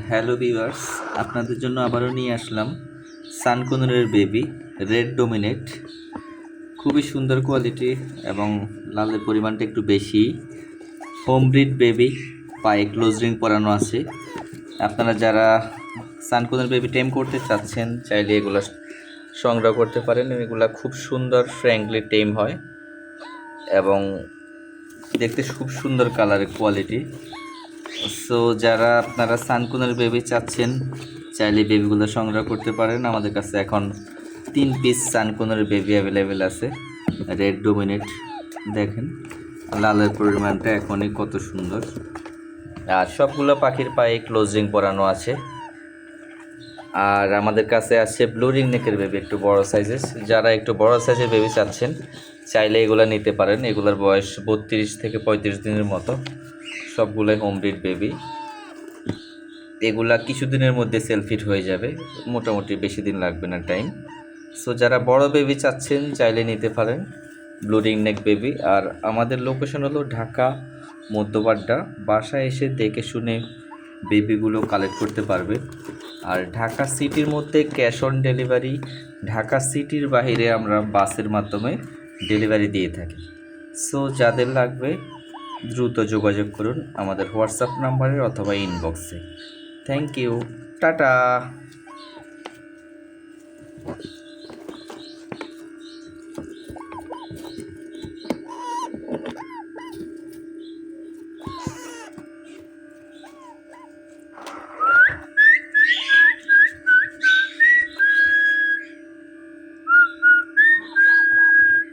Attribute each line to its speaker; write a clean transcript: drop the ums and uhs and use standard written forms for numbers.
Speaker 1: Hello viewers, আপনাদের জন্য আবারও নিয়ে আসলাম সানকুনুরের বেবি রেড ডোমিনেট। খুবই সুন্দর কোয়ালিটি এবং লালের পরিমাণটা একটু বেশি। হোম ব্রিড বেবি, পায়ে ক্লোজ রিং পরানো আছে। আপনারা যারা সানকুনুর বেবি টেম করতে চাচ্ছেন চাইলে এগুলো সংগ্রহ করতে পারেন। এগুলা খুব সুন্দর ফ্র্যাঙ্কলি টেম হয় এবং দেখতে খুব সুন্দর কালারের কোয়ালিটি। সো যারা আপনারা সানকুনের বেবি চাচ্ছেন চাইলে বেবিগুলো সংগ্রহ করতে পারেন। আমাদের কাছে এখন 3 পিস সানকুনের বেবি অ্যাভেলেবেল আছে। রেড ডোমিনেট দেখেন, লালের পরিমাণটা এখনই কত সুন্দর। আর সবগুলো পাখির পায়ে ক্লোজিং পরানো আছে। আর আমাদের কাছে আছে ব্লু রিং নেকের বেবি, একটু বড় সাইজের। যারা একটু বড় সাইজের বেবি চাচ্ছেন চাইলে এগুলো নিতে পারেন। এগুলোর বয়স 32 থেকে 35 দিনের মতো। সবগুলোই হোম ব্রিড বেবি। এগুলা কিছুদিনের মধ্যে সেলফিট হয়ে যাবে, মোটামুটি বেশি দিন লাগবে না টাইম। সো যারা বড় বেবি চাচ্ছেন চাইলে নিতে পারেন ব্লু রিং নেক বেবি। আর আমাদের লোকেশন হলো ঢাকা মধ্যপাড্ডা। বাসায় এসে দেখে শুনে বেবিগুলো কালেক্ট করতে পারবে। আর ঢাকা সিটির মধ্যে ক্যাশ অন ডেলিভারি, ঢাকা সিটির বাইরে আমরা বাসের মাধ্যমে ডেলিভারি দিয়ে থাকি। সো যাদের লাগবে দ্রুত যোগাযোগ করুন আমাদের হোয়াটসঅ্যাপ নাম্বারে অথবা ইনবক্সে। Thank you, tata.